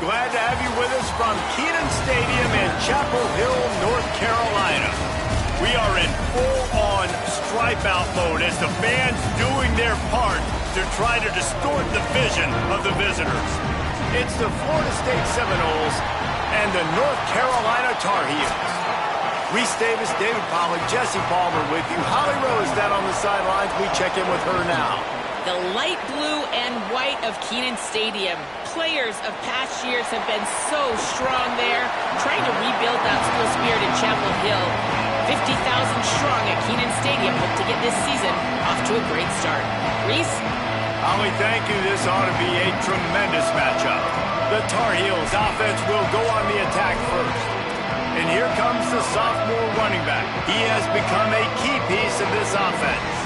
Glad to have you with us from Kenan Stadium in Chapel Hill, North Carolina. We are in full-on stripe-out mode as the fans doing their part to try to distort the vision of the visitors. It's the Florida State Seminoles and the North Carolina Tar Heels. Reese Davis, David Pollack, Jesse Palmer with you. Holly Rose down on the sidelines. We check in with her now. The light blue and white of Kenan Stadium. Players of past years have been so strong there, trying to rebuild that school spirit in Chapel Hill. 50,000 strong at Kenan Stadium hope to get this season off to a great start. Reese? Holly, thank you. This ought to be a tremendous matchup. The Tar Heels offense will go on the attack first. And here comes the sophomore running back. He has become a key piece of this offense.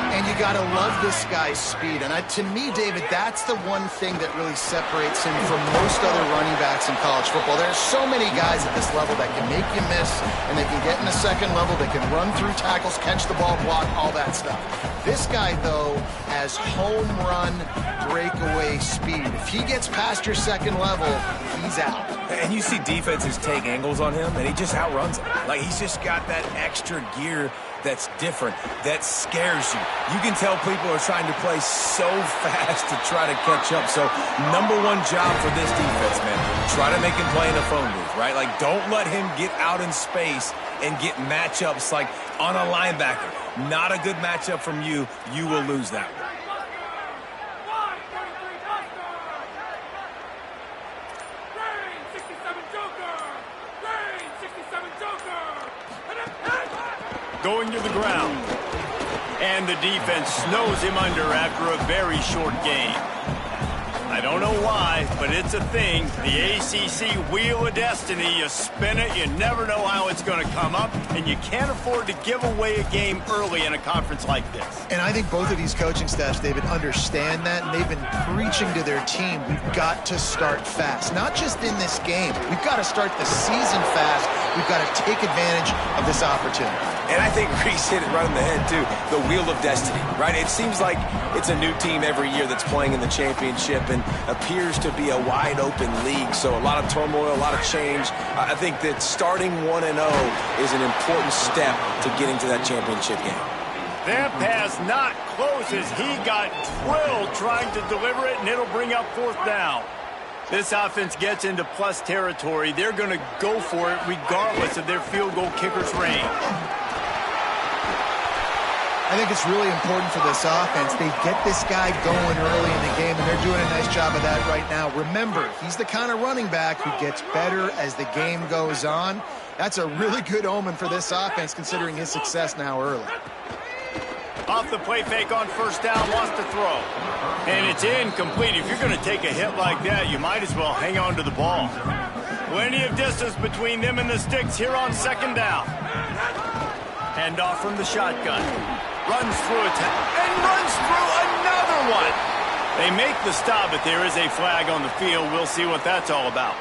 And you got to love this guy's speed. And to me, David, that's the one thing that really separates him from most other running backs in college football. There are so many guys at this level that can make you miss, and they can get in the second level. They can run through tackles, catch the ball, block, all that stuff. This guy, though, has home run breakaway speed. If he gets past your second level, he's out. And you see defenses take angles on him, and he just outruns them. Like, he's just got that extra gear that's different, that scares you. You can tell people are trying to play so fast to try to catch up. So, number one job for this defense, man, try to make him play in a phone booth, right? Like, don't let him get out in space and get matchups like on a linebacker. Not a good matchup from you. You will lose that one. Going to the ground. And the defense snows him under after a very short game. I don't know why, but it's a thing. The ACC Wheel of Destiny, you spin it, you never know how it's going to come up, and you can't afford to give away a game early in a conference like this. And I think both of these coaching staffs, David, understand that, and they've been preaching to their team, we've got to start fast. Not just in this game. We've got to start the season fast. We've got to take advantage of this opportunity. And I think Reese hit it right on the head, too. The Wheel of Destiny, right? It seems like it's a new team every year that's playing in the championship and appears to be a wide-open league. So a lot of turmoil, a lot of change. I think that starting 1-0 is an important step to getting to that championship game. That pass not close as he got drilled trying to deliver it, and it'll bring up fourth down. This offense gets into plus territory. They're going to go for it regardless of their field goal kicker's range. I think it's really important for this offense. They get this guy going early in the game, and they're doing a nice job of that right now. Remember, he's the kind of running back who gets better as the game goes on. That's a really good omen for this offense, considering his success now early. Off the play fake on first down, wants to throw. And it's incomplete. If you're going to take a hit like that, you might as well hang on to the ball. Plenty of distance between them and the sticks here on second down. Hand off from the shotgun. Runs through it and runs through another one. They make the stop, but there is a flag on the field. We'll see what that's all about.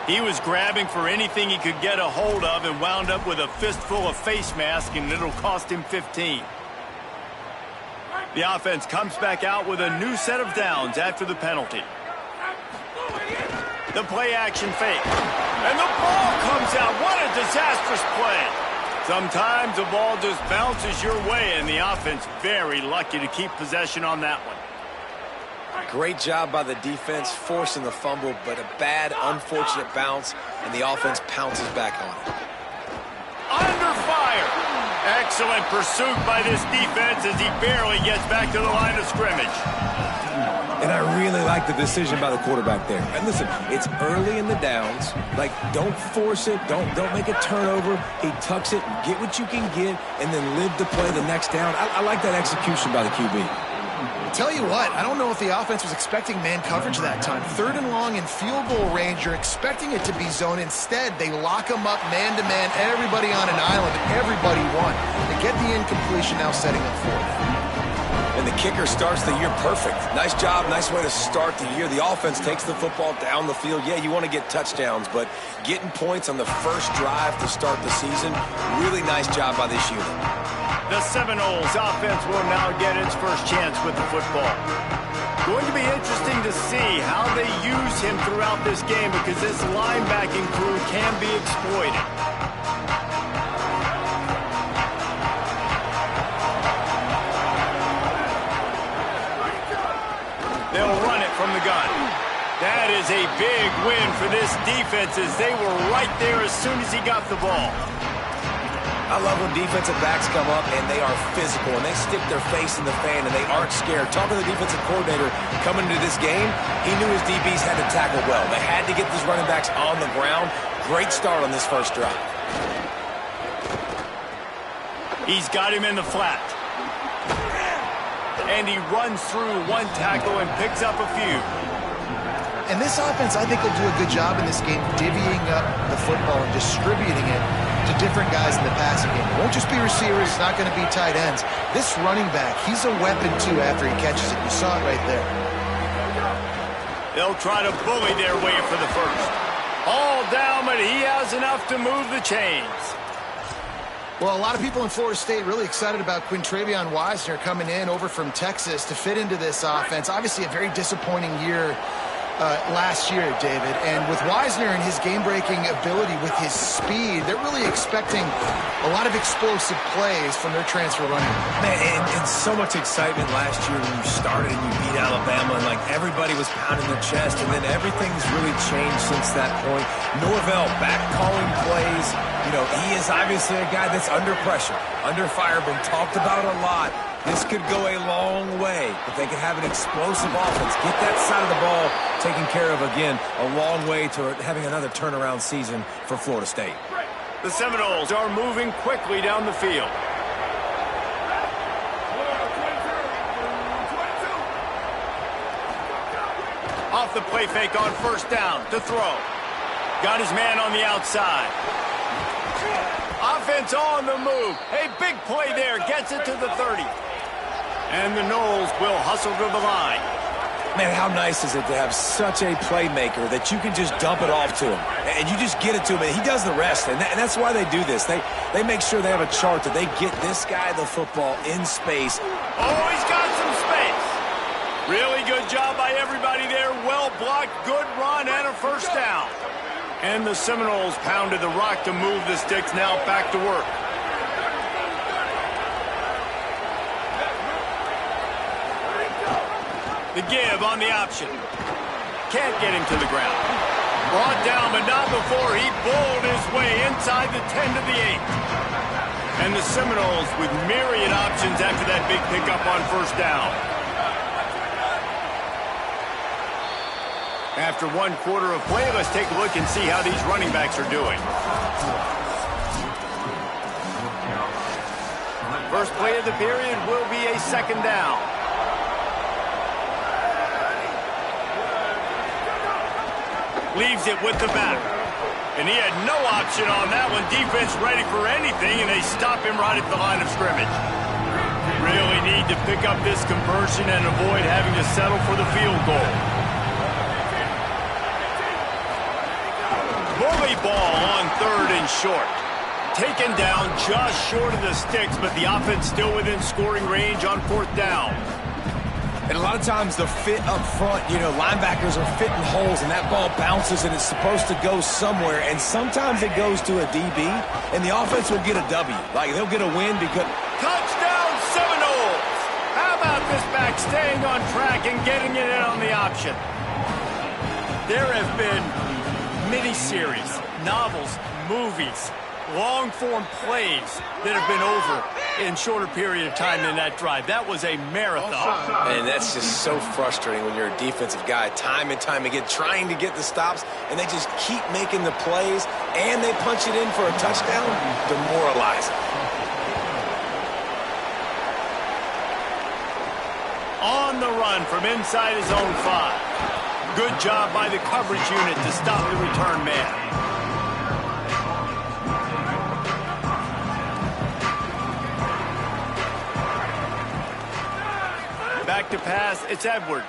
He was grabbing for anything he could get a hold of and wound up with a fistful of face mask, and it'll cost him 15. The offense comes back out with a new set of downs after the penalty. The play action fake. And the ball comes out. What a disastrous play. Sometimes the ball just bounces your way, and the offense very lucky to keep possession on that one. Great job by the defense forcing the fumble, but a bad, unfortunate bounce, and the offense pounces back on it. Under fire. Excellent pursuit by this defense as he barely gets back to the line of scrimmage. And I really like the decision by the quarterback there. And listen, it's early in the downs. Like, don't force it. Don't make a turnover. He tucks it, get what you can get, and then live to play the next down. I like that execution by the QB. Tell you what, I don't know if the offense was expecting man coverage that time. Third and long in field goal range, you're expecting it to be zone. Instead, they lock them up man-to-man, everybody on an island, everybody won. They get the incompletion, now setting up fourth. And the kicker starts the year perfect. Nice job, nice way to start the year. The offense takes the football down the field. Yeah, you want to get touchdowns, but getting points on the first drive to start the season, really nice job by this unit. The Seminoles offense will now get its first chance with the football. Going to be interesting to see how they use him throughout this game because this linebacking crew can be exploited. They'll run it from the gun. That is a big win for this defense as they were right there as soon as he got the ball. I love when defensive backs come up and they are physical and they stick their face in the fan and they aren't scared. Talking to the defensive coordinator coming into this game, he knew his DBs had to tackle well. They had to get these running backs on the ground. Great start on this first drive. He's got him in the flat. And he runs through one tackle and picks up a few. And this offense, I think, will do a good job in this game divvying up the football and distributing it to different guys in the passing game. It won't just be receivers. It's not going to be tight ends. This running back, he's a weapon, too, after he catches it. You saw it right there. They'll try to bully their way for the first. All down, but he has enough to move the chains. Well, a lot of people in Florida State really excited about Quintravion Wisner coming in over from Texas to fit into this offense. Obviously, a very disappointing year last year, David. And with Wisner and his game-breaking ability with his speed, they're really expecting a lot of explosive plays from their transfer running back. Man, and so much excitement last year when you started and you beat Alabama, and like everybody was pounding their chest, and then everything's really changed since that point. Norvell back calling plays. You know, he is obviously a guy that's under pressure, under fire, been talked about a lot. This could go a long way if they can have an explosive offense. Get that side of the ball taken care of again. A long way to having another turnaround season for Florida State. The Seminoles are moving quickly down the field. Off the play fake on first down to throw. Got his man on the outside. Offense on the move. A big play there. Gets it to the 30. And the Noles will hustle to the line. Man, how nice is it to have such a playmaker that you can just dump it off to him. And you just get it to him, and he does the rest. And that's why they do this. They make sure they have a chart that they get this guy the football in space. Oh, he's got some space. Really good job by everybody there. Well blocked, good run, and a first down. And the Seminoles pounded the rock to move the sticks. Now back to work. The give on the option. Can't get him to the ground. Brought down, but not before he bowled his way inside the 10 to the 8. And the Seminoles with myriad options after that big pickup on first down. After 1 quarter of play, let's take a look and see how these running backs are doing. First play of the period will be a second down. Leaves it with the back. And he had no option on that one. Defense ready for anything, and they stop him right at the line of scrimmage. Really need to pick up this conversion and avoid having to settle for the field goal. Bully ball on 3rd and short. Taken down just short of the sticks, but the offense still within scoring range on 4th down. And a lot of times the fit up front, you know, linebackers are fitting holes, and that ball bounces, and it's supposed to go somewhere. And sometimes it goes to a DB, and the offense will get a W. Like, they'll get a win because... Touchdown, Seminoles! How about this back staying on track and getting it in on the option? There have been miniseries, novels, movies, long-form plays that have been over in shorter period of time than that drive. That was a marathon. And that's just so frustrating when you're a defensive guy, time and time again, trying to get the stops, and they just keep making the plays, and they punch it in for a touchdown. Demoralizing. On the run from inside his own 5. Good job by the coverage unit to stop the return man. to pass. It's Edwards.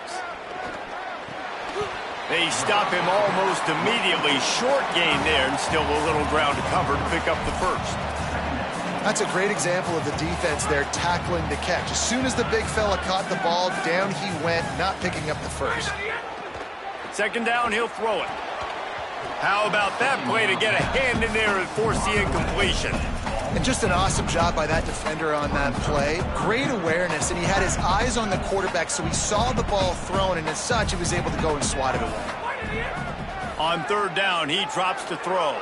They stop him almost immediately. Short gain there, and still a little ground to cover to pick up the first. That's a great example of the defense there tackling the catch. As soon as the big fella caught the ball, down he went, not picking up the first. Second down, he'll throw it. How about that play to get a hand in there and force the incompletion? And just an awesome job by that defender on that play. Great awareness, and he had his eyes on the quarterback, so he saw the ball thrown, and as such, he was able to go and swat it away. On third down, he drops to throw.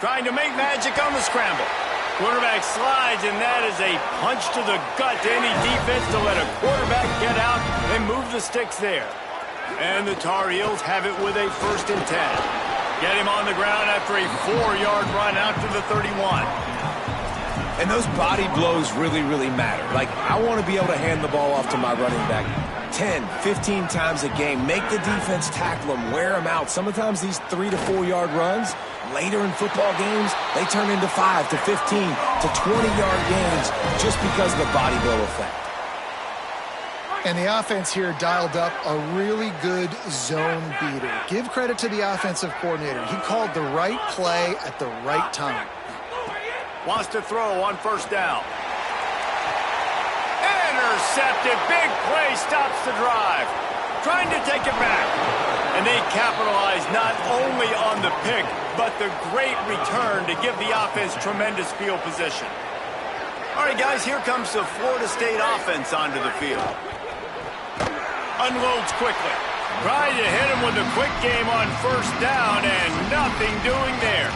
Trying to make magic on the scramble. Quarterback slides, and that is a punch to the gut to any defense to let a quarterback get out and move the sticks there. And the Tar Heels have it with a 1st and 10. Get him on the ground after a 4-yard run out to the 31. And those body blows really, really matter. Like, I want to be able to hand the ball off to my running back 10, 15 times a game. Make the defense tackle them, wear them out. Sometimes these 3 to 4 yard runs, later in football games, they turn into 5 to 15 to 20-yard gains just because of the body blow effect. And the offense here dialed up a really good zone beater. Give credit to the offensive coordinator. He called the right play at the right time. Wants to throw on 1st down. Intercepted. Big play stops the drive. Trying to take it back. And they capitalize not only on the pick, but the great return to give the offense tremendous field position. All right, guys, here comes the Florida State offense onto the field. Unloads quickly. Trying to hit him with a quick game on 1st down, and nothing doing there.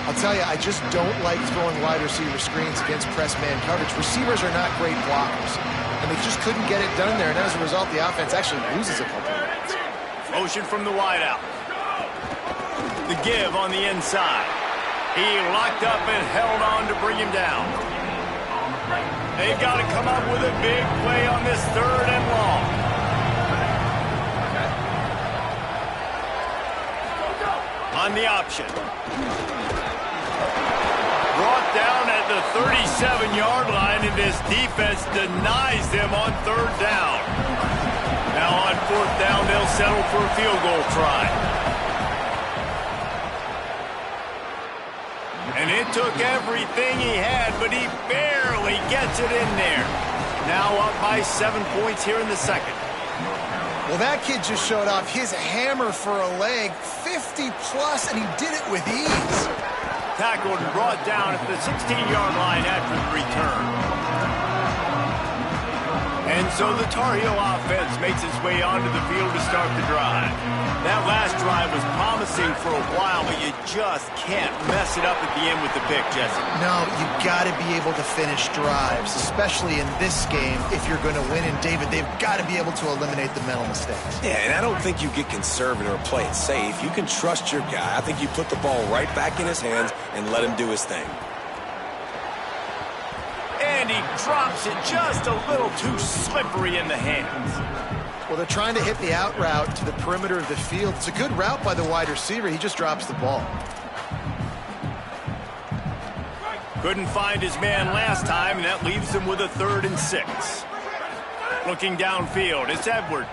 I'll tell you, I just don't like throwing wide receiver screens against press man coverage. Receivers are not great blockers, and they just couldn't get it done there, and as a result, the offense actually loses a couple of yards. Motion from the wideout. The give on the inside. He locked up and held on to bring him down. They've got to come up with a big play on this 3rd and long. On the option. Brought down at the 37-yard line, and this defense denies them on 3rd down. Now on 4th down, they'll settle for a field goal try. And it took everything he had, but he barely gets it in there. Now up by 7 points here in the 2nd. Well, that kid just showed off his hammer for a leg, 50-plus, and he did it with ease. Tackled and brought down at the 16-yard line after the return. And so the Tar Heel offense makes its way onto the field to start the drive. That last drive was promising for a while, but you just can't mess it up at the end with the pick, Jesse. No, you got to be able to finish drives, especially in this game if you're going to win. And, David, they've got to be able to eliminate the mental mistakes. Yeah, and I don't think you get conservative or play it safe. You can trust your guy. I think you put the ball right back in his hands and let him do his thing. And he drops it just a little too slippery in the hands. Well, they're trying to hit the out route to the perimeter of the field. It's a good route by the wide receiver. He just drops the ball. Couldn't find his man last time, and that leaves him with a 3rd and 6. Looking downfield, it's Edwards.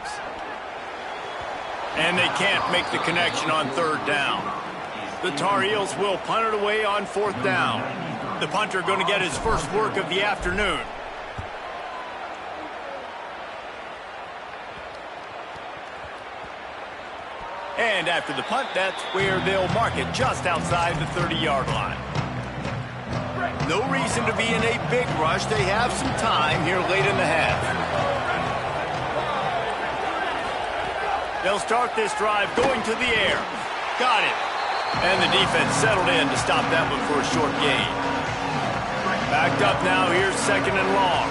And they can't make the connection on 3rd down. The Tar Heels will punt it away on 4th down. The punter going to get his first work of the afternoon. And after the punt, that's where they'll mark it, just outside the 30-yard line. No reason to be in a big rush. They have some time here late in the half. They'll start this drive going to the air. Got it. And the defense settled in to stop that one for a short gain. Backed up now, here's 2nd and long.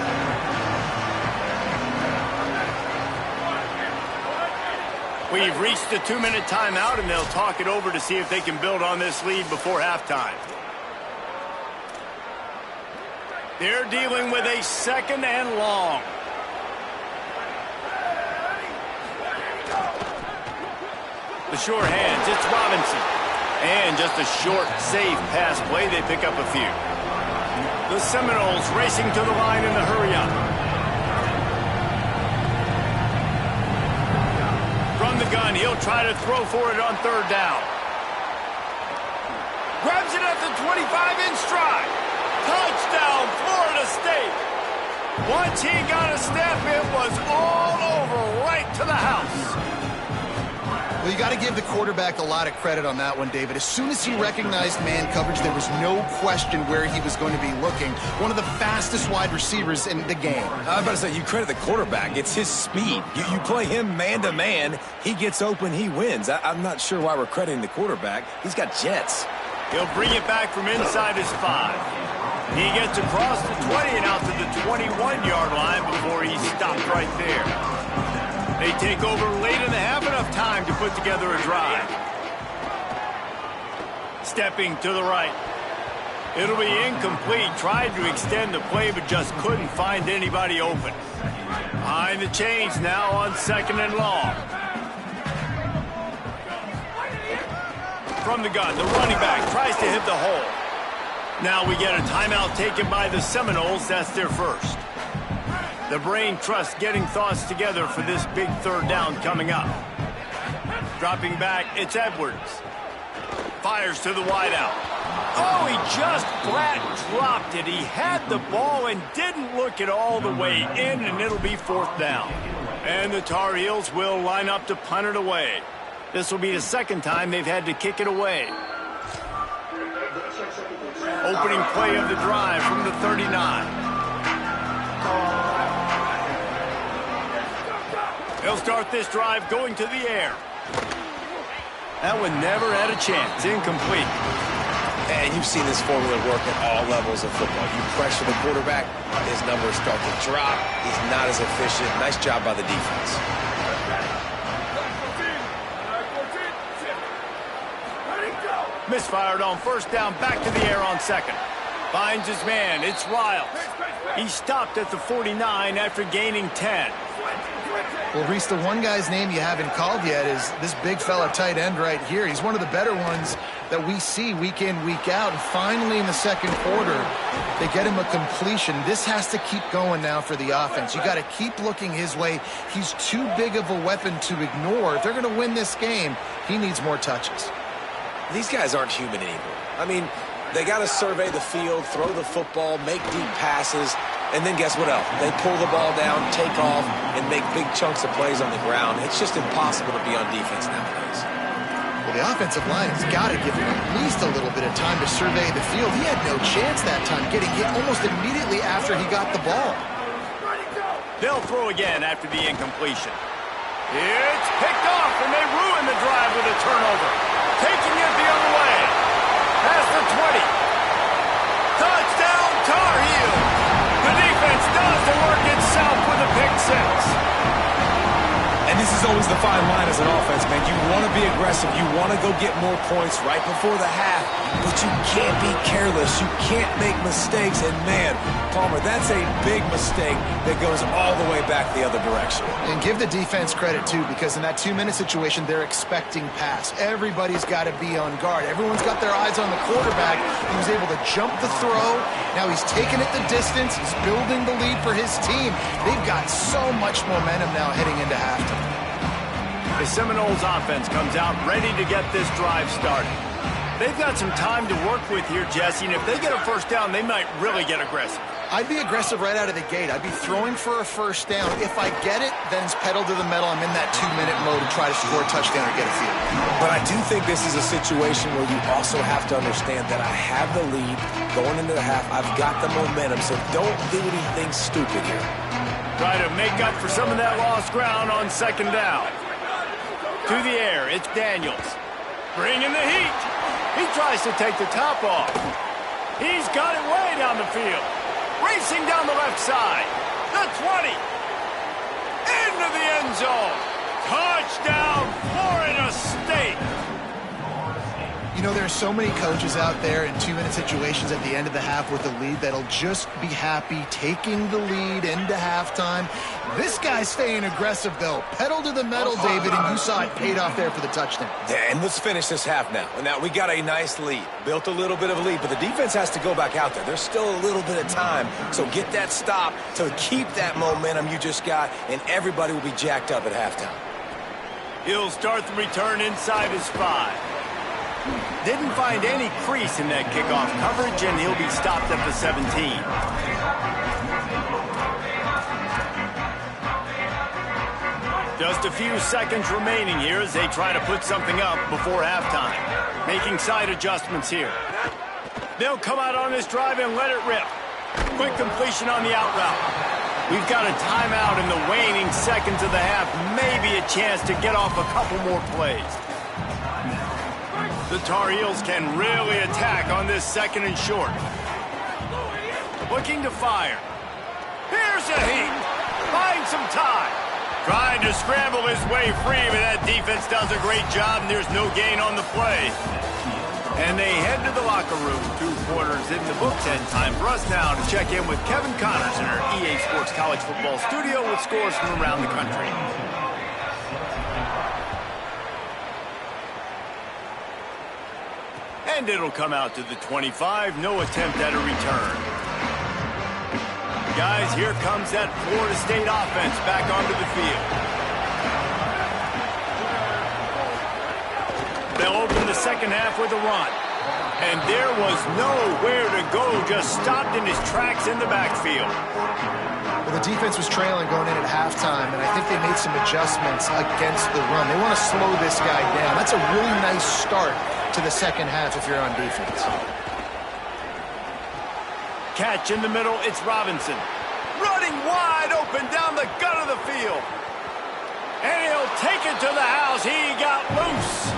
We've reached the 2-minute timeout, and they'll talk it over to see if they can build on this lead before halftime. They're dealing with a 2nd and long. The short hands, it's Robinson. And just a short, safe pass play, they pick up a few. The Seminoles racing to the line in the hurry-up. gun. He'll try to throw for it on third down. Grabs it at the 25 in stride. Touchdown, Florida State. Once he got a step, it was all over right to the house. Well, you got to give the quarterback a lot of credit on that one, David. As soon as he recognized man coverage, there was no question where he was going to be looking. One of the fastest wide receivers in the game. I was about to say, you credit the quarterback. It's his speed. You play him man-to-man, he gets open, he wins. I'm not sure why we're crediting the quarterback. He's got jets. He'll bring it back from inside his 5. He gets across the 20 and out to the 21-yard line before he stopped right there. They take over late in the half, enough time to put together a drive. Stepping to the right. It'll be incomplete. Tried to extend the play, but just couldn't find anybody open. Behind the chains now on 2nd and long. From the gun, the running back tries to hit the hole. Now we get a timeout taken by the Seminoles. That's their first. The brain trust getting thoughts together for this big third down coming up. Dropping back, it's Edwards. Fires to the wideout. Oh, he just flat dropped it. He had the ball and didn't look it all the way in, and it'll be 4th down. And the Tar Heels will line up to punt it away. This will be the second time they've had to kick it away. Opening play of the drive from the 39. They'll start this drive going to the air. That one never had a chance. Incomplete. And you've seen this formula work at all levels of football. You pressure the quarterback, his numbers start to drop. He's not as efficient. Nice job by the defense. Misfired on first down, back to the air on 2nd. Finds his man. It's Riles. He stopped at the 49 after gaining 10. Well, Reese, the one guy's name you haven't called yet is this big fella tight end right here. He's one of the better ones that we see week in, week out. And finally, in the second quarter, they get him a completion. This has to keep going now for the offense. You got to keep looking his way. He's too big of a weapon to ignore. If they're going to win this game, he needs more touches. These guys aren't human anymore. I mean, they got to survey the field, throw the football, make deep passes, and then guess what else? They pull the ball down, take off, and make big chunks of plays on the ground. It's just impossible to be on defense nowadays. Well, the offensive line has got to give him at least a little bit of time to survey the field. He had no chance that time, getting hit almost immediately after he got the ball. They'll throw again after the incompletion. It's picked off, and they ruin the drive with a turnover. Taking it the other way. Past the 20. Touchdown, Tar Heels. The defense does the work itself with a pick 6. And this is always the fine line as an offense, man. You want to be aggressive. You want to go get more points right before the half, but you can't be careless. You can't make mistakes. And, man, Palmer, that's a big mistake that goes all the way back the other direction. And give the defense credit, too, because in that 2-minute situation, they're expecting pass. Everybody's got to be on guard. Everyone's got their eyes on the quarterback. He was able to jump the throw. Now he's taking it the distance. He's building the lead for his team. They've got so much momentum now heading into halftime. The Seminoles offense comes out ready to get this drive started. They've got some time to work with here, Jesse, and if they get a first down, they might really get aggressive. I'd be aggressive right out of the gate. I'd be throwing for a first down. If I get it, then it's pedal to the metal. I'm in that 2-minute mode to try to score a touchdown or get a field. But I do think this is a situation where you also have to understand that I have the lead going into the half. I've got the momentum, so don't do anything stupid here. Try to make up for some of that lost ground on 2nd down. To the air, it's Daniels. Bringing the heat. He tries to take the top off. He's got it way down the field. Racing down the left side. The 20. Into the end zone. Touchdown, Florida State. You know, there are so many coaches out there in 2-minute situations at the end of the half with the lead that'll just be happy taking the lead into halftime. This guy's staying aggressive, though. Pedal to the metal, David, and you saw it paid off there for the touchdown. Yeah, and let's finish this half now. And now we got a nice lead. Built a little bit of a lead, but the defense has to go back out there. There's still a little bit of time. So get that stop to keep that momentum you just got, and everybody will be jacked up at halftime. He'll start the return inside his 5. Didn't find any crease in that kickoff coverage, and he'll be stopped at the 17. Just a few seconds remaining here as they try to put something up before halftime. Making side adjustments here. They'll come out on this drive and let it rip. Quick completion on the out route. We've got a timeout in the waning seconds of the half. Maybe a chance to get off a couple more plays. The Tar Heels can really attack on this 2nd and short. Looking to fire. Here's a heat. Find some time. Trying to scramble his way free, but that defense does a great job, and there's no gain on the play. And they head to the locker room. 2 quarters in the books, and time for us now to check in with Kevin Connors in our EA Sports College Football studio with scores from around the country. And it'll come out to the 25. No attempt at a return. Guys, here comes that Florida State offense back onto the field. They'll open the 2nd half with a run. And there was nowhere to go, just stopped in his tracks in the backfield. Well, the defense was trailing going in at halftime, and I think they made some adjustments against the run. They want to slow this guy down. That's a really nice start to the 2nd half if you're on defense. Catch in the middle, it's Robinson. Running wide open down the gut of the field. And he'll take it to the house. He got loose.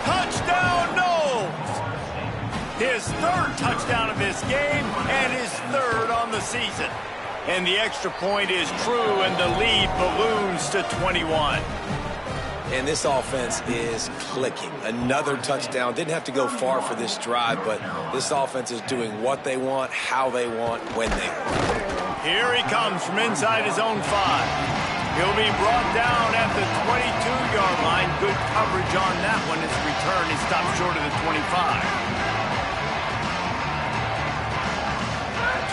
Touchdown, Knowles. His 3rd touchdown of this game and his 3rd on the season. And the extra point is true, and the lead balloons to 21. And this offense is clicking. Another touchdown. Didn't have to go far for this drive, but this offense is doing what they want, how they want, when they want. Here he comes from inside his own 5. He'll be brought down at the 22-yard line. Good coverage on that one. His return is stopped short of the 25.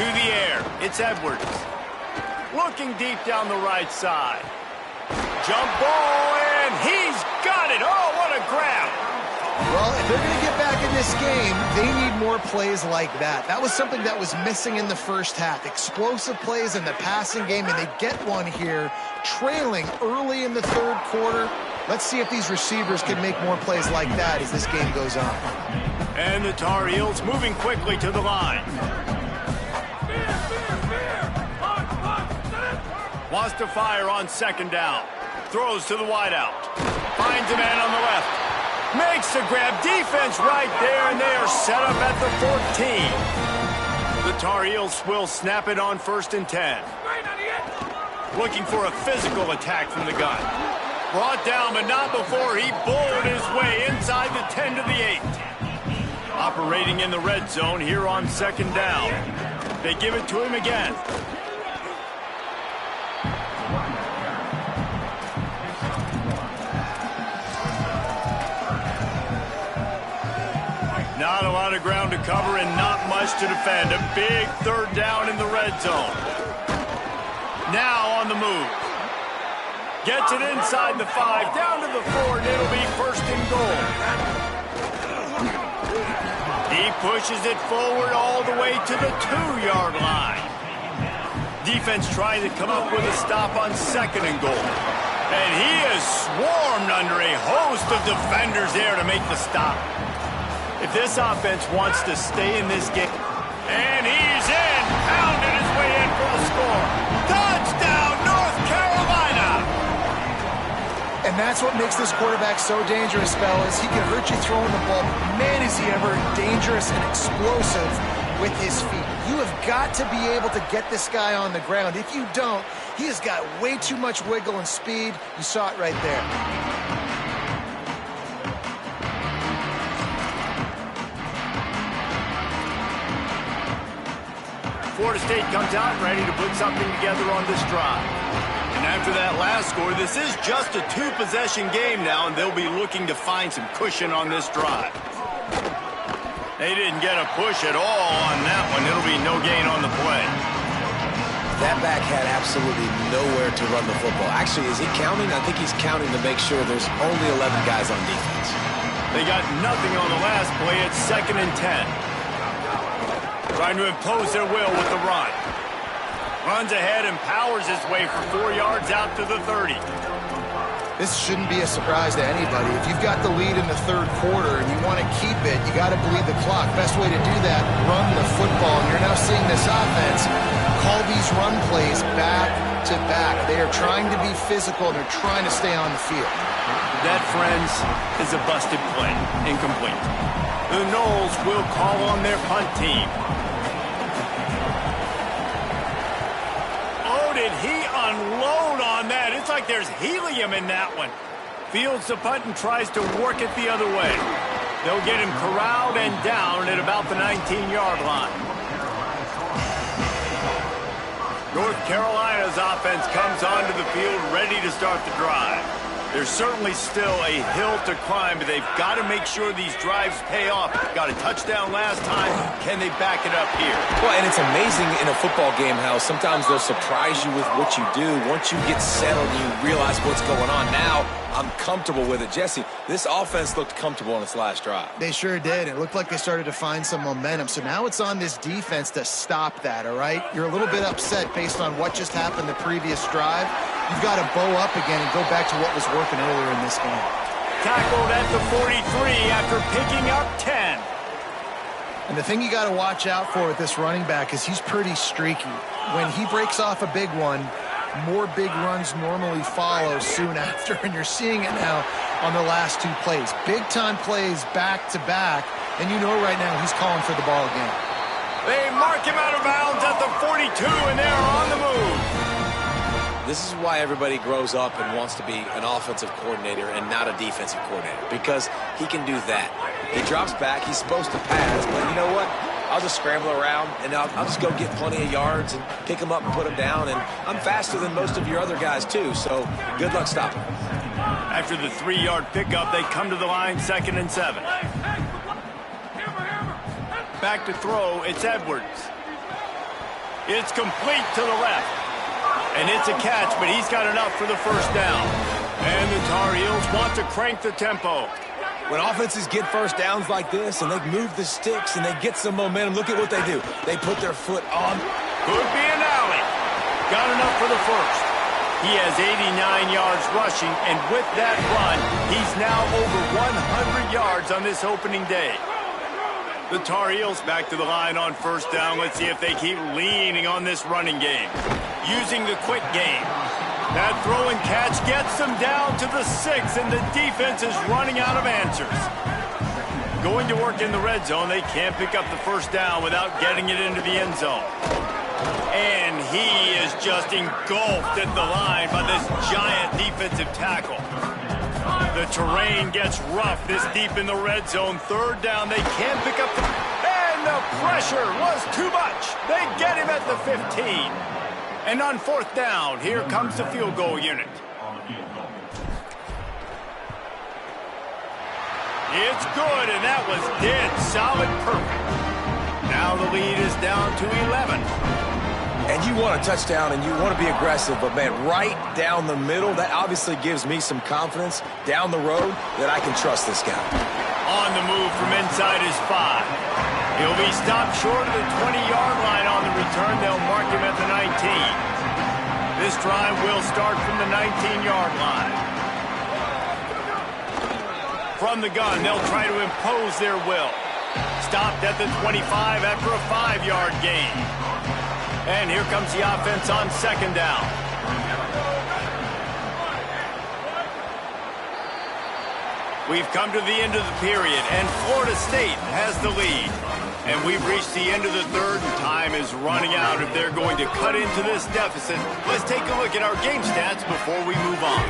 To the air, it's Edwards. Looking deep down the right side. Jump ball, and he's got it. Oh, what a grab. Well, if they're going to get back in this game, they need more plays like that. That was something that was missing in the first half. Explosive plays in the passing game, and they get one here, trailing early in the 3rd quarter. Let's see if these receivers can make more plays like that as this game goes on. And the Tar Heels moving quickly to the line. Wants to fire on 2nd down. Throws to the wideout. Finds a man on the left. Makes the grab. Defense right there, and they are set up at the 14. The Tar Heels will snap it on 1st and 10. Looking for a physical attack from the gun. Brought down, but not before he bowled his way inside the 10 to the 8. Operating in the red zone here on 2nd down. They give it to him again. Not a lot of ground to cover and not much to defend. A big 3rd down in the red zone. Now on the move. Gets it inside the 5, down to the 4, and it'll be 1st and goal. He pushes it forward all the way to the 2-yard line. Defense trying to come up with a stop on 2nd and goal. And he is swarmed under a host of defenders there to make the stop. If this offense wants to stay in this game, and he's in, pounded his way in for the score. Touchdown, North Carolina! And that's what makes this quarterback so dangerous, fellas. He can hurt you throwing the ball. Man, is he ever dangerous and explosive with his feet. You have got to be able to get this guy on the ground. If you don't, he has got way too much wiggle and speed. You saw it right there. Florida State comes out ready to put something together on this drive. And after that last score, this is just a 2-possession game now, and they'll be looking to find some cushion on this drive. They didn't get a push at all on that one. It'll be no gain on the play. That back had absolutely nowhere to run the football. Actually, is he counting? I think he's counting to make sure there's only 11 guys on defense. They got nothing on the last play. It's 2nd and 10. Trying to impose their will with the run. Runs ahead and powers his way for 4 yards out to the 30. This shouldn't be a surprise to anybody. If you've got the lead in the third quarter and you want to keep it, you got to bleed the clock. Best way to do that, run the football. And you're now seeing this offense call these run plays back to back. They are trying to be physical, and they're trying to stay on the field. That, friends, is a busted play. Incomplete. The Noles will call on their punt team. Did he unload on that? It's like there's helium in that one. Fields the punt and tries to work it the other way. They'll get him corralled and down at about the 19-yard line. North Carolina's offense comes onto the field ready to start the drive. There's certainly still a hill to climb, but they've got to make sure these drives pay off. Got a touchdown last time. Can they back it up here? Well, and it's amazing in a football game how sometimes they'll surprise you with what you do. Once you get settled and you realize what's going on, now I'm comfortable with it. Jesse, this offense looked comfortable on its last drive. They sure did. It looked like they started to find some momentum. So now it's on this defense to stop that, all right? You're a little bit upset based on what just happened the previous drive. You've got to bow up again and go back to what was working earlier in this game. Tackled at the 43 after picking up 10. And the thing you got to watch out for with this running back is he's pretty streaky. When he breaks off a big one, more big runs normally follow soon after, and you're seeing it now on the last 2 plays. Big-time plays back-to-back, and you know right now he's calling for the ball again. They mark him out of bounds at the 42, and they're on the move. This is why everybody grows up and wants to be an offensive coordinator and not a defensive coordinator, because he can do that. He drops back, he's supposed to pass, but you know what? I'll just scramble around, and I'll just go get plenty of yards and pick him up and put him down, and I'm faster than most of your other guys, too, so good luck stopping him. After the 3-yard pickup, they come to the line, 2nd and 7. Back to throw, it's Edwards. It's complete to the left. And it's a catch, but he's got enough for the first down. And the Tar Heels want to crank the tempo. When offenses get first downs like this and they move the sticks and they get some momentum, look at what they do. They put their foot on. Could be an alley. Got enough for the first. He has 89 yards rushing, and with that run, he's now over 100 yards on this opening day. The Tar Heels back to the line on first down. Let's see if they keep leaning on this running game. Using the quick game. That throw and catch gets them down to the 6, and the defense is running out of answers. Going to work in the red zone. They can't pick up the first down without getting it into the end zone. And he is just engulfed at the line by this giant defensive tackle. The terrain gets rough this deep in the red zone. Third down, they can't pick up the... And the pressure was too much. They get him at the 15. And on fourth down, here comes the field goal unit. It's good, and that was dead solid perfect. Now the lead is down to 11. And you want a touchdown and you want to be aggressive, but man, right down the middle, that obviously gives me some confidence down the road that I can trust this guy. On the move from inside his 5. He'll be stopped short of the 20-yard line on the return. They'll mark him at the 19. This drive will start from the 19-yard line. From the gun, they'll try to impose their will. Stopped at the 25 after a 5-yard gain. And here comes the offense on second down. We've come to the end of the period, and Florida State has the lead. And we've reached the end of the third, and time is running out if they're going to cut into this deficit. Let's take a look at our game stats before we move on.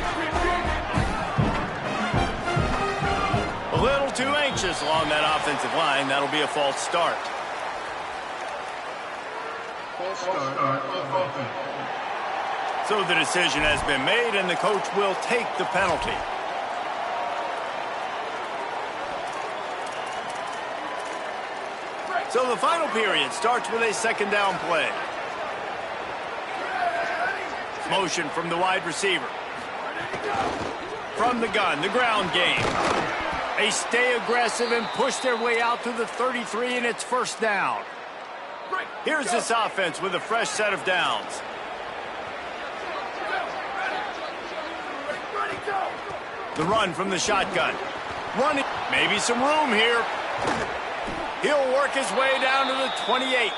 A little too anxious along that offensive line. That'll be a false start. So the decision has been made, and the coach will take the penalty. So the final period starts with a second down play. Motion from the wide receiver. From the gun, the ground game. They stay aggressive and push their way out to the 33, and it's first down. Here's this offense with a fresh set of downs. The run from the shotgun. Running. Maybe some room here. He'll work his way down to the 28.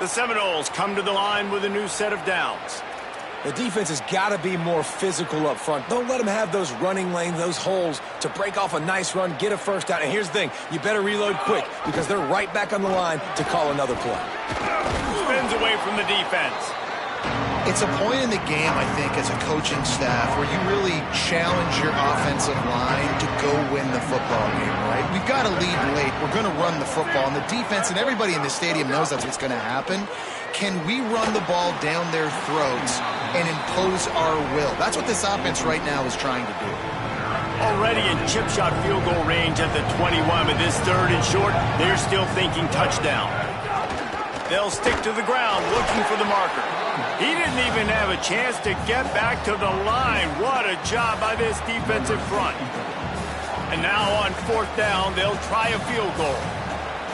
The Seminoles come to the line with a new set of downs. The defense has got to be more physical up front. Don't let them have those running lanes, those holes to break off a nice run, get a first down. And here's the thing, you better reload quick because they're right back on the line to call another play. Spins away from the defense. It's a point in the game, I think, as a coaching staff where you really challenge your offensive line to go win the football game, right? We've got to lead late. We're going to run the football. And the defense and everybody in the stadium knows that's what's going to happen. Can we run the ball down their throats and impose our will? That's what this offense right now is trying to do. Already in chip shot field goal range at the 21, but this third and short, they're still thinking touchdown. They'll stick to the ground looking for the marker. He didn't even have a chance to get back to the line. What a job by this defensive front. And now on fourth down, they'll try a field goal.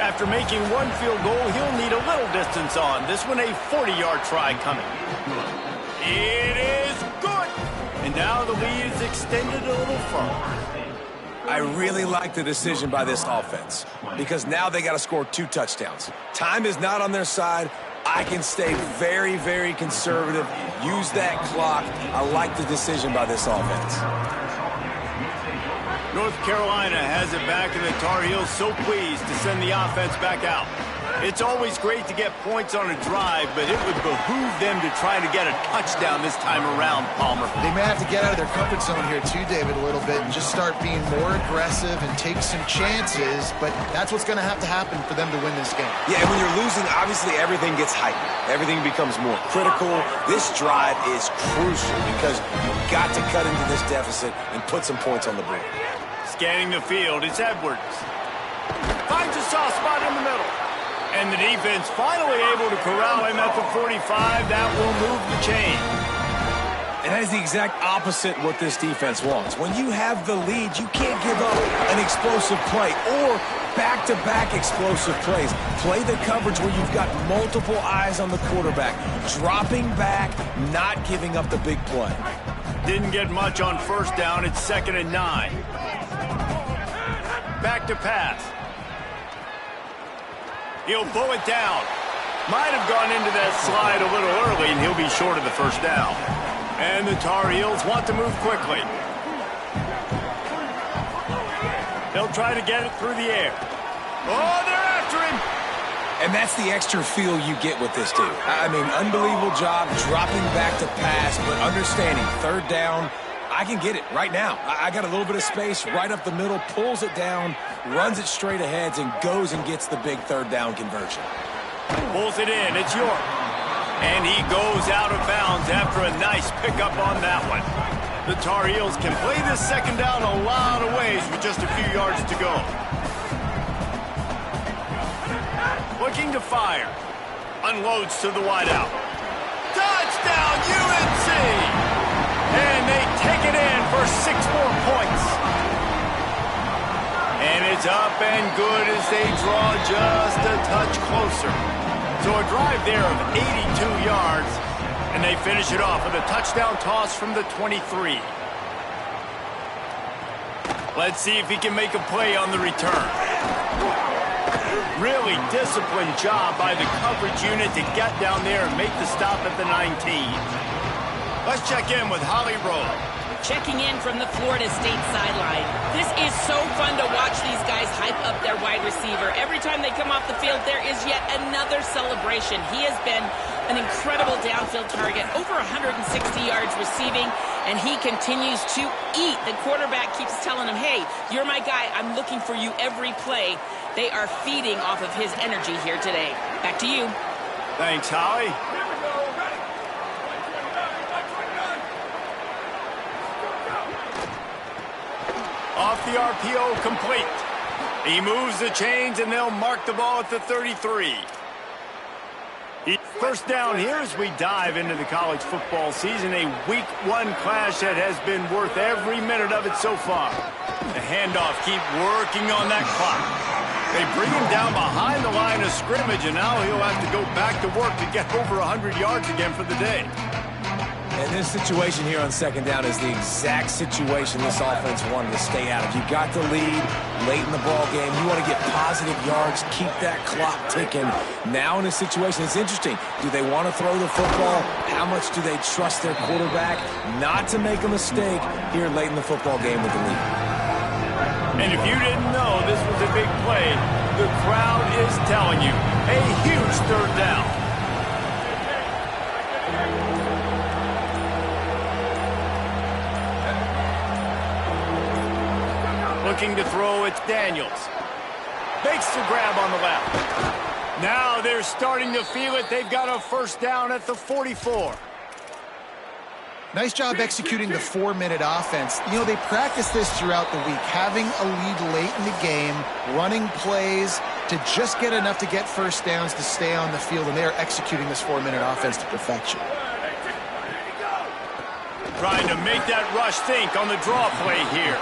After making one field goal, he'll need a little distance on. This one a 40-yard try coming. It is good. And now the lead is extended a little further. I really like the decision by this offense because now they got to score 2 touchdowns. Time is not on their side. I can stay very, very conservative, use that clock. I like the decision by this offense. North Carolina has it back, and the Tar Heels so pleased to send the offense back out. It's always great to get points on a drive, but it would behoove them to try to get a touchdown this time around, Palmer. They may have to get out of their comfort zone here too, David, a little bit and just start being more aggressive and take some chances, but that's what's going to have to happen for them to win this game. Yeah, and when you're losing, obviously everything gets heightened. Everything becomes more critical. This drive is crucial because you've got to cut into this deficit and put some points on the board. Scanning the field, it's Edwards. Finds a soft spot in the middle. And the defense finally able to corral him at the 45. That will move the chain. And that is the exact opposite what this defense wants. When you have the lead, you can't give up an explosive play or back-to-back explosive plays. Play the coverage where you've got multiple eyes on the quarterback. Dropping back, not giving up the big play. Didn't get much on first down. It's 2nd and 9. Back to pass. He'll pull it down. Might have gone into that slide a little early, and he'll be short of the first down. And the Tar Heels want to move quickly. They'll try to get it through the air. Oh, they're after him. And that's the extra feel you get with this dude. I mean, unbelievable job dropping back to pass, but understanding third down, I can get it right now. I got a little bit of space right up the middle, pulls it down, runs it straight ahead, and goes and gets the big third down conversion. Pulls it in. It's York. And he goes out of bounds after a nice pickup on that one. The Tar Heels can play this second down a lot of ways with just a few yards to go. Looking to fire. Unloads to the wideout. Touchdown, UNC! And they take it in for 6 more points. And it's up and good as they draw just a touch closer. So a drive there of 82 yards, and they finish it off with a touchdown toss from the 23. Let's see if he can make a play on the return. Really disciplined job by the coverage unit to get down there and make the stop at the 19. Let's check in with Holly Rowe. Checking in from the Florida State sideline. This is so fun to watch these guys hype up their wide receiver. Every time they come off the field, there is yet another celebration. He has been an incredible downfield target, over 160 yards receiving, and he continues to eat. The quarterback keeps telling him, hey, you're my guy. I'm looking for you every play. They are feeding off of his energy here today. Back to you. Thanks, Holly. Off the RPO, complete. He moves the chains, and they'll mark the ball at the 33. First down here as we dive into the college football season. A week 1 clash that has been worth every minute of it so far. The handoff, keep working on that clock. They bring him down behind the line of scrimmage, and now he'll have to go back to work to get over 100 yards again for the day. And this situation here on second down is the exact situation this offense wanted to stay out of. You got the lead late in the ball game. You want to get positive yards, keep that clock ticking. Now in this situation, it's interesting. Do they want to throw the football? How much do they trust their quarterback not to make a mistake here late in the football game with the lead? And if you didn't know this was a big play, the crowd is telling you. A huge third down. Looking to throw, it's Daniels. Makes the grab on the left. Now they're starting to feel it. They've got a first down at the 44. Nice job executing the 4-minute offense. You know, they practice this throughout the week, having a lead late in the game, running plays to just get enough to get first downs to stay on the field, and they are executing this 4-minute offense to perfection. Trying to make that rush think on the draw play here.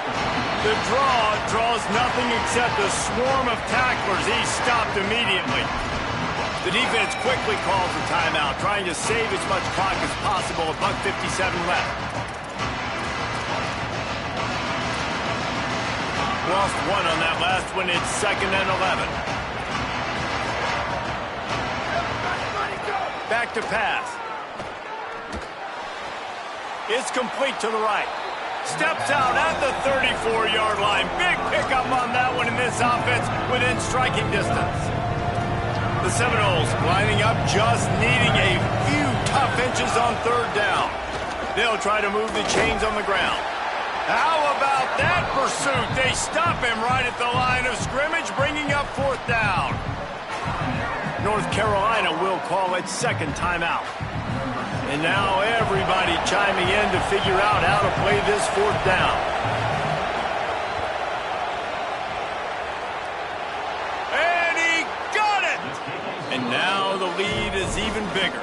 The draw draws nothing except a swarm of tacklers. He's stopped immediately. The defense quickly calls a timeout, trying to save as much clock as possible. A buck 57 left. Lost one on that last one. It's 2nd and 11. Back to pass. It's complete to the right. Steps out at the 34-yard line. Big pickup on that one in this offense within striking distance. The Seminoles lining up, just needing a few tough inches on third down. They'll try to move the chains on the ground. How about that pursuit? They stop him right at the line of scrimmage, bringing up 4th down. North Carolina will call its second timeout. And now everybody chiming in to figure out how to play this 4th down. And he got it! And now the lead is even bigger.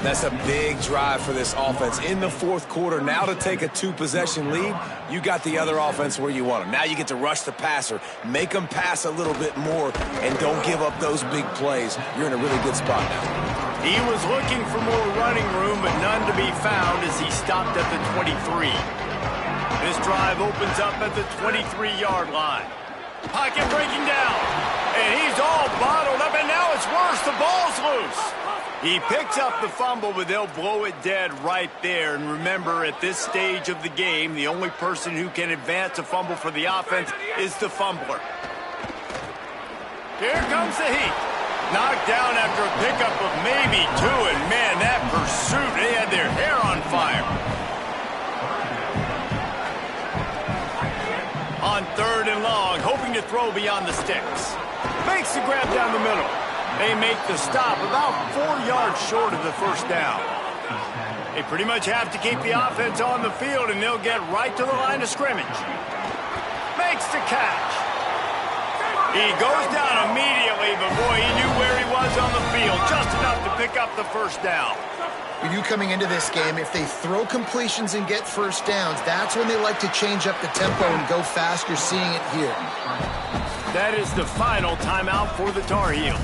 That's a big drive for this offense in the 4th quarter. Now to take a 2-possession lead, you got the other offense where you want them. Now you get to rush the passer, make them pass a little bit more, and don't give up those big plays. You're in a really good spot now. He was looking for more running room, but none to be found as he stopped at the 23. This drive opens up at the 23-yard line. Pocket breaking down, and he's all bottled up, and now it's worse. The ball's loose. He picks up the fumble, but they'll blow it dead right there. And remember, at this stage of the game, the only person who can advance a fumble for the offense is the fumbler. Here comes the heat. Knocked down after a pickup of maybe 2, and man, that pursuit, they had their hair on fire. On 3rd and long, hoping to throw beyond the sticks. Makes the grab down the middle. They make the stop about 4 yards short of the first down. They pretty much have to keep the offense on the field, and they'll get right to the line of scrimmage. Makes the catch. He goes down immediately, but boy, he knew where he was on the field, just enough to pick up the first down. We knew coming into this game, if they throw completions and get first downs, that's when they like to change up the tempo and go fast. You're seeing it here. That is the final timeout for the Tar Heels.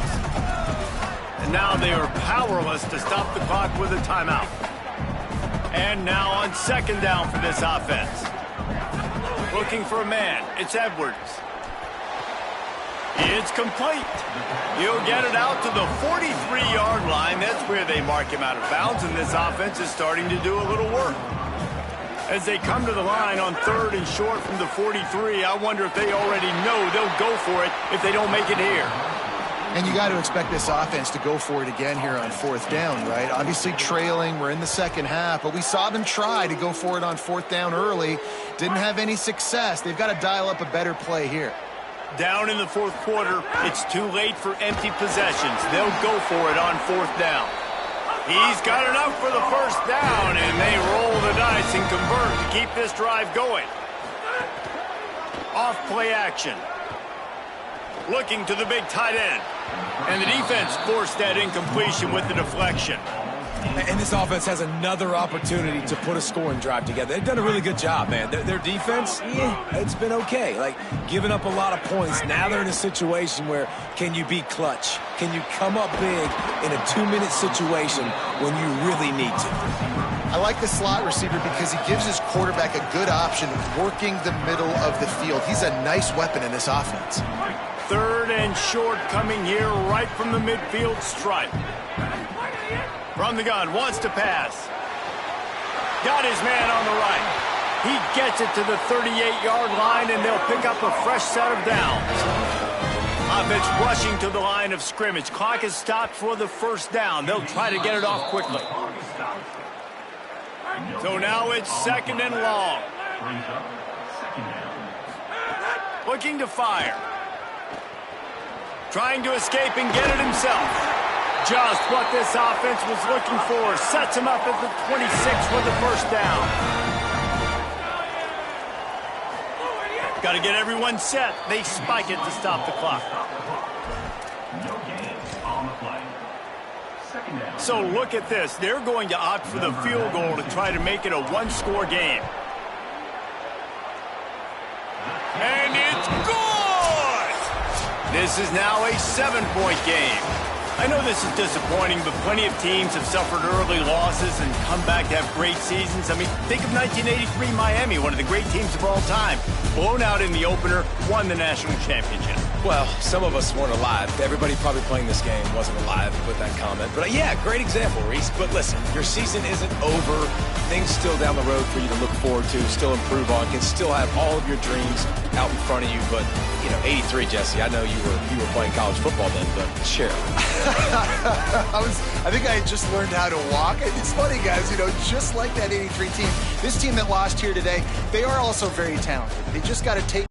And now they are powerless to stop the clock with a timeout. And now on 2nd down for this offense. Looking for a man. It's Edwards. It's complete. He'll get it out to the 43-yard line. That's where they mark him out of bounds, and this offense is starting to do a little work. As they come to the line on 3rd and short from the 43, I wonder if they already know they'll go for it if they don't make it here. And you got to expect this offense to go for it again here on 4th down, right? Obviously trailing, we're in the second half, but we saw them try to go for it on 4th down early. Didn't have any success. They've got to dial up a better play here. Down in the 4th quarter, it's too late for empty possessions. They'll go for it on 4th down. He's got enough for the first down, and they roll the dice and convert to keep this drive going. Off play action. Looking to the big tight end. And the defense forced that incompletion with the deflection. And this offense has another opportunity to put a scoring drive together. They've done a really good job, man. Their defense, it's been okay. Like, giving up a lot of points. Now they're in a situation where can you be clutch? Can you come up big in a 2-minute situation when you really need to? I like the slot receiver because he gives his quarterback a good option working the middle of the field. He's a nice weapon in this offense. 3rd and short coming here right from the midfield stripe. From the gun, wants to pass. Got his man on the right. He gets it to the 38-yard line, and they'll pick up a fresh set of downs. Offense rushing to the line of scrimmage. Clock is stopped for the first down. They'll try to get it off quickly. So now it's 2nd and long. Looking to fire. Trying to escape and get it himself. Just what this offense was looking for. Sets him up at the 26 for the first down. Got to get everyone set. They spike it to stop the clock. So look at this. They're going to opt for the field goal to try to make it a 1-score game. And it's good! This is now a 7-point game. I know this is disappointing, but plenty of teams have suffered early losses and come back to have great seasons. I mean, think of 1983 Miami, one of the great teams of all time. Blown out in the opener, won the national championship. Well, some of us weren't alive. Everybody probably playing this game wasn't alive with that comment. But yeah, great example, Reese. But listen, your season isn't over. Things still down the road for you to look forward to, still improve on, can still have all of your dreams out in front of you. But, you know, 83, Jesse, I know you were playing college football then, but share. I think I had just learned how to walk. It's funny, guys, you know, just like that 83 team, this team that lost here today, they are also very talented. They just got to take